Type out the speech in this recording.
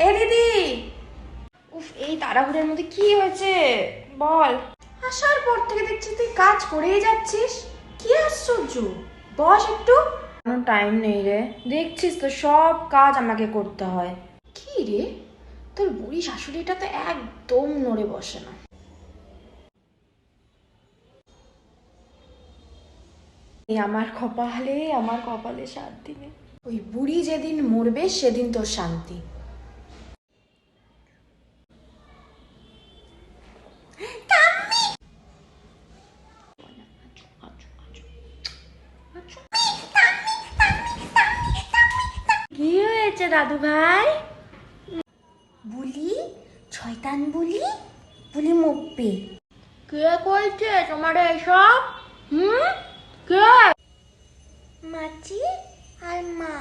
এ দিদি, উফ এই তাড়াহুড়োর মধ্যে কি হয়েছে বল। আসার পর থেকে দেখছি তুই কাজ করেই যাচ্ছিস, কি আশ্চর্য। বস একটু। কোনো টাইম নেই রে, দেখছিস তো সব কাজ আমাকে করতে হয়। কি রে, তোর বুড়ি শাশুড়িটা তো একদম নড়ে বসে না। আমার কপালে শান্তি নেই। ওই বুড়ি যেদিন মরবে সেদিন তোর শান্তি। কি হয়েছে দাদু ভাই? বুলি, শয়তান বুলি, বুলি মুখবে। কে কইছে তোমার এসব? কে? মাছি আর মা।